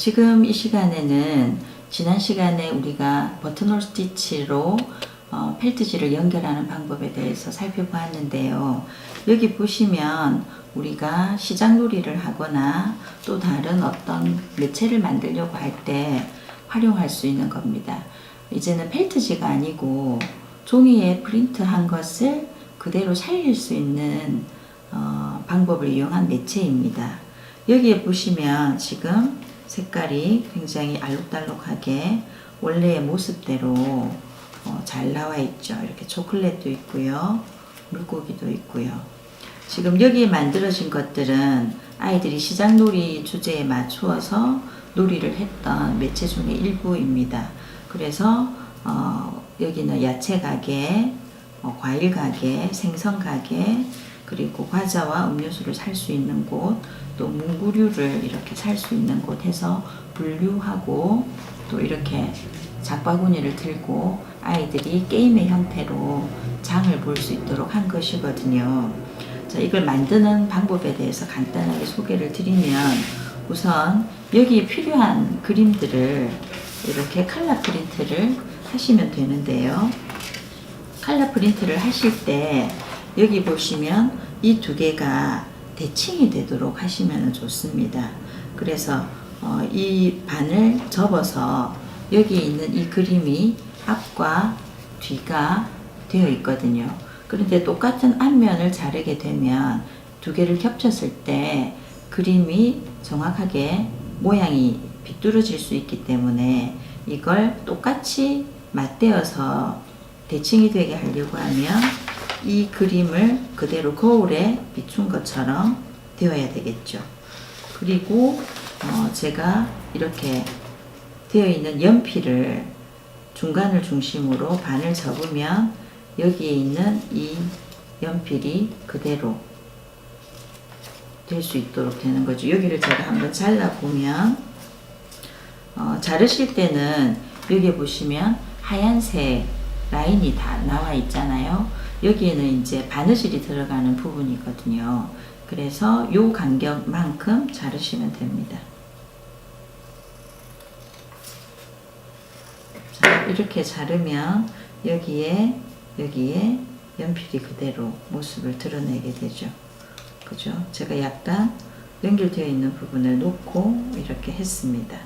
지금 이 시간에는 지난 시간에 우리가 버튼홀 스티치로 펠트지를 연결하는 방법에 대해서 살펴보았는데요. 여기 보시면 우리가 시장놀이를 하거나 또 다른 어떤 매체를 만들려고 할 때 활용할 수 있는 겁니다. 이제는 펠트지가 아니고 종이에 프린트한 것을 그대로 살릴 수 있는 방법을 이용한 매체입니다. 여기에 보시면 지금 색깔이 굉장히 알록달록하게 원래의 모습대로 잘 나와 있죠. 이렇게 초콜릿도 있고요. 물고기도 있고요. 지금 여기에 만들어진 것들은 아이들이 시장놀이 주제에 맞추어서 놀이를 했던 매체 중의 일부입니다. 그래서 여기는 야채 가게, 과일 가게, 생선 가게, 그리고 과자와 음료수를 살 수 있는 곳, 또 문구류를 이렇게 살 수 있는 곳 해서 분류하고 또 이렇게 장바구니를 들고 아이들이 게임의 형태로 장을 볼 수 있도록 한 것이거든요. 자, 이걸 만드는 방법에 대해서 간단하게 소개를 드리면 우선 여기에 필요한 그림들을 이렇게 컬러 프린트를 하시면 되는데요. 컬러 프린트를 하실 때 여기 보시면 이 두 개가 대칭이 되도록 하시면 좋습니다. 그래서 이 반을 접어서 여기에 있는 이 그림이 앞과 뒤가 되어 있거든요. 그런데 똑같은 앞면을 자르게 되면 두 개를 겹쳤을 때 그림이 정확하게 모양이 비뚤어질 수 있기 때문에 이걸 똑같이 맞대어서 대칭이 되게 하려고 하면 이 그림을 그대로 거울에 비춘 것처럼 되어야 되겠죠. 그리고 제가 이렇게 되어 있는 연필을 중간을 중심으로 반을 접으면 여기에 있는 이 연필이 그대로 될 수 있도록 되는 거죠. 여기를 제가 한번 잘라보면 자르실 때는 여기 보시면 하얀색 라인이 다 나와 있잖아요. 여기에는 이제 바느질이 들어가는 부분이거든요. 그래서 요 간격만큼 자르시면 됩니다. 자, 이렇게 자르면 여기에 연필이 그대로 모습을 드러내게 되죠. 그죠? 제가 약간 연결되어 있는 부분을 놓고 이렇게 했습니다.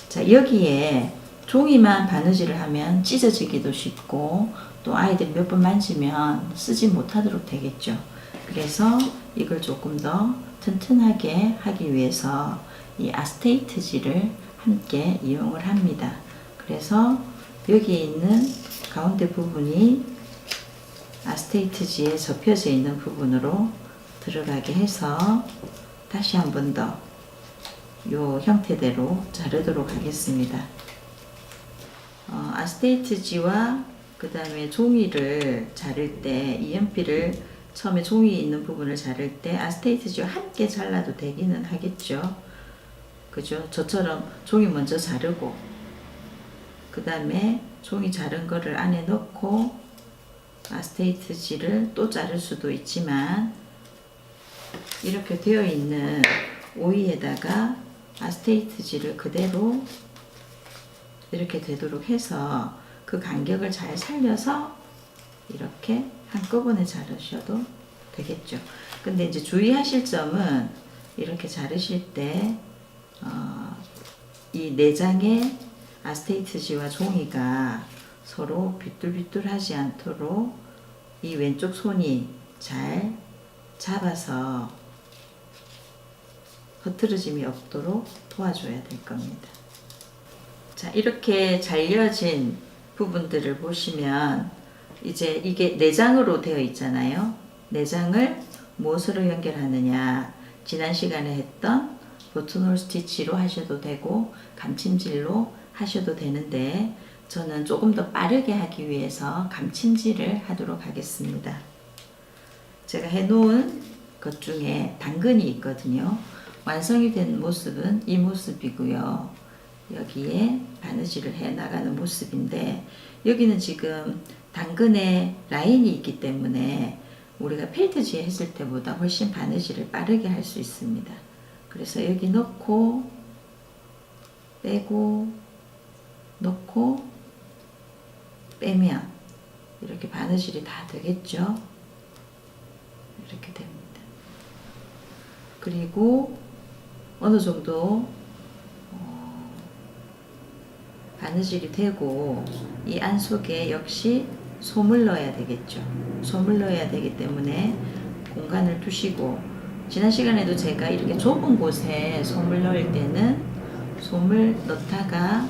자, 여기에 종이만 바느질을 하면 찢어지기도 쉽고 또 아이들이 몇 번 만지면 쓰지 못하도록 되겠죠. 그래서 이걸 조금 더 튼튼하게 하기 위해서 이 아스테이트지를 함께 이용을 합니다. 그래서 여기에 있는 가운데 부분이 아스테이트지에 접혀져 있는 부분으로 들어가게 해서 다시 한 번 더 이 형태대로 자르도록 하겠습니다. 아스테이트지와 그 다음에 종이를 자를 때 이 연필을 처음에 종이에 있는 부분을 자를 때 아스테이트지와 함께 잘라도 되기는 하겠죠. 그죠? 저처럼 종이 먼저 자르고 그 다음에 종이 자른 거를 안에 넣고 아스테이트지를 또 자를 수도 있지만 이렇게 되어 있는 오이에다가 아스테이트지를 그대로 이렇게 되도록 해서 그 간격을 잘 살려서 이렇게 한꺼번에 자르셔도 되겠죠. 근데 이제 주의하실 점은 이렇게 자르실 때 이 내장의 아스테이트지와 종이가 서로 비뚤비뚤하지 않도록 이 왼쪽 손이 잘 잡아서 흐트러짐이 없도록 도와줘야 될 겁니다. 자, 이렇게 잘려진 부분들을 보시면 이제 이게 내장으로 되어 있잖아요. 내장을 무엇으로 연결하느냐, 지난 시간에 했던 버튼홀 스티치로 하셔도 되고 감침질로 하셔도 되는데 저는 조금 더 빠르게 하기 위해서 감침질을 하도록 하겠습니다. 제가 해놓은 것 중에 당근이 있거든요. 완성이 된 모습은 이 모습이고요. 여기에 바느질을 해 나가는 모습인데 여기는 지금 당근에 라인이 있기 때문에 우리가 펠트지 했을 때보다 훨씬 바느질을 빠르게 할 수 있습니다. 그래서 여기 넣고 빼고 넣고 빼면 이렇게 바느질이 다 되겠죠. 이렇게 됩니다. 그리고 어느 정도 바느질이 되고 이 안 속에 역시 솜을 넣어야 되겠죠. 솜을 넣어야 되기 때문에 공간을 두시고, 지난 시간에도 제가 이렇게 좁은 곳에 솜을 넣을 때는 솜을 넣다가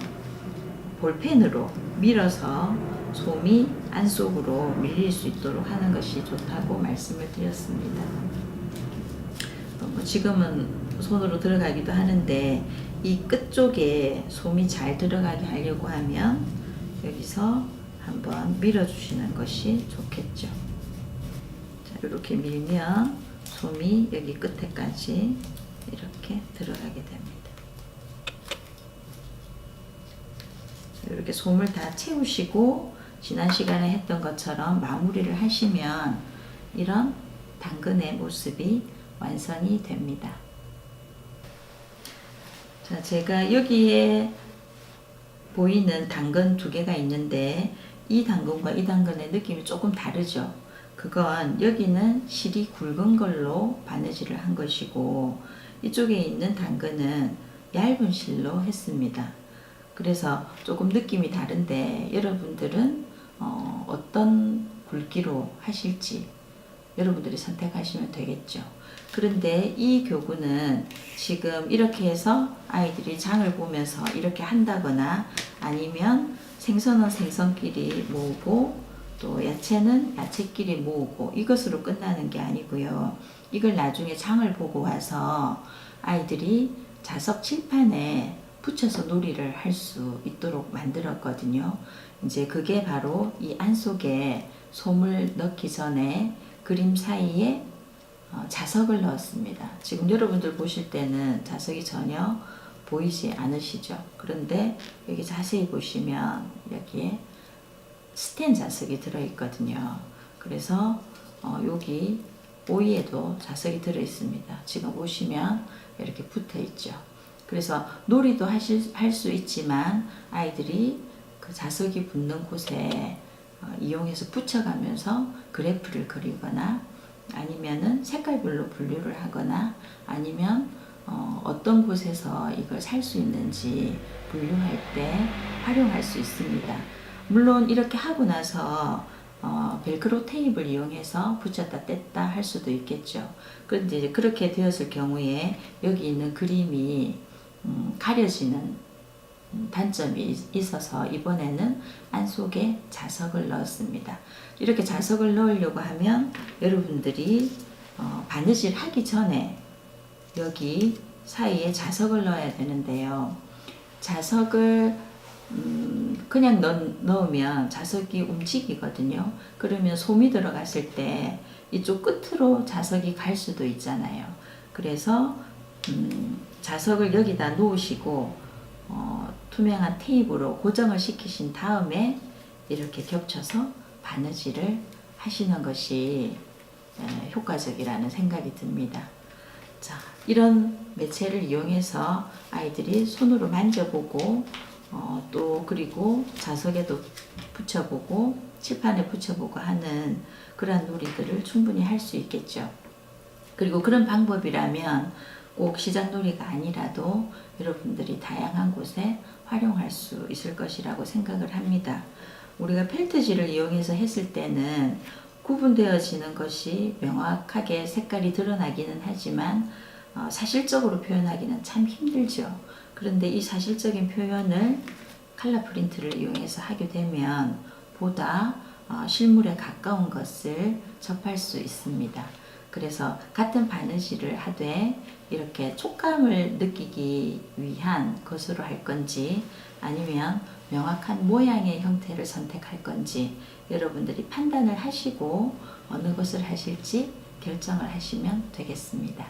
볼펜으로 밀어서 솜이 안속으로 밀릴 수 있도록 하는 것이 좋다고 말씀을 드렸습니다. 지금은 손으로 들어가기도 하는데 이 끝쪽에 솜이 잘 들어가게 하려고 하면 여기서 한번 밀어주시는 것이 좋겠죠. 자, 이렇게 밀면 솜이 여기 끝에까지 이렇게 들어가게 됩니다. 이렇게 솜을 다 채우시고 지난 시간에 했던 것처럼 마무리를 하시면 이런 당근의 모습이 완성이 됩니다. 자, 제가 여기에 보이는 당근 두 개가 있는데 이 당근과 이 당근의 느낌이 조금 다르죠. 그건 여기는 실이 굵은 걸로 바느질을 한 것이고 이쪽에 있는 당근은 얇은 실로 했습니다. 그래서 조금 느낌이 다른데 여러분들은 어떤 굵기로 하실지 여러분들이 선택하시면 되겠죠. 그런데 이 교구는 지금 이렇게 해서 아이들이 장을 보면서 이렇게 한다거나 아니면 생선은 생선끼리 모으고 또 야채는 야채끼리 모으고 이것으로 끝나는 게 아니고요. 이걸 나중에 장을 보고 와서 아이들이 자석 칠판에 붙여서 놀이를 할 수 있도록 만들었거든요. 이제 그게 바로 이 안속에 솜을 넣기 전에 그림 사이에 자석을 넣었습니다. 지금 여러분들 보실 때는 자석이 전혀 보이지 않으시죠? 그런데 여기 자세히 보시면 여기에 스텐 자석이 들어있거든요. 그래서 여기 오이에도 자석이 들어있습니다. 지금 보시면 이렇게 붙어 있죠. 그래서 놀이도 할 수 있지만 아이들이 그 자석이 붙는 곳에 이용해서 붙여가면서 그래프를 그리거나 아니면은 색깔별로 분류를 하거나 아니면 어떤 곳에서 이걸 살 수 있는지 분류할 때 활용할 수 있습니다. 물론 이렇게 하고 나서 벨크로 테이프를 이용해서 붙였다 뗐다 할 수도 있겠죠. 그런데 이제 그렇게 되었을 경우에 여기 있는 그림이 가려지는 단점이 있어서 이번에는 안속에 자석을 넣었습니다. 이렇게 자석을 넣으려고 하면 여러분들이 바느질 하기 전에 여기 사이에 자석을 넣어야 되는데요. 자석을 그냥 넣으면 자석이 움직이거든요. 그러면 솜이 들어갔을 때 이쪽 끝으로 자석이 갈 수도 있잖아요. 그래서 자석을 여기다 놓으시고 투명한 테이프로 고정을 시키신 다음에 이렇게 겹쳐서 바느질을 하시는 것이 효과적이라는 생각이 듭니다. 자, 이런 매체를 이용해서 아이들이 손으로 만져보고 또 그리고 자석에도 붙여보고 칠판에 붙여보고 하는 그런 놀이들을 충분히 할 수 있겠죠. 그리고 그런 방법이라면 꼭 시장놀이가 아니라도 여러분들이 다양한 곳에 활용할 수 있을 것이라고 생각을 합니다. 우리가 펠트질을 이용해서 했을 때는 구분되어지는 것이 명확하게 색깔이 드러나기는 하지만 사실적으로 표현하기는 참 힘들죠. 그런데 이 사실적인 표현을 컬러 프린트를 이용해서 하게 되면 보다 실물에 가까운 것을 접할 수 있습니다. 그래서 같은 바느질을 하되 이렇게 촉감을 느끼기 위한 것으로 할 건지 아니면 명확한 모양의 형태를 선택할 건지 여러분들이 판단을 하시고 어느 것을 하실지 결정을 하시면 되겠습니다.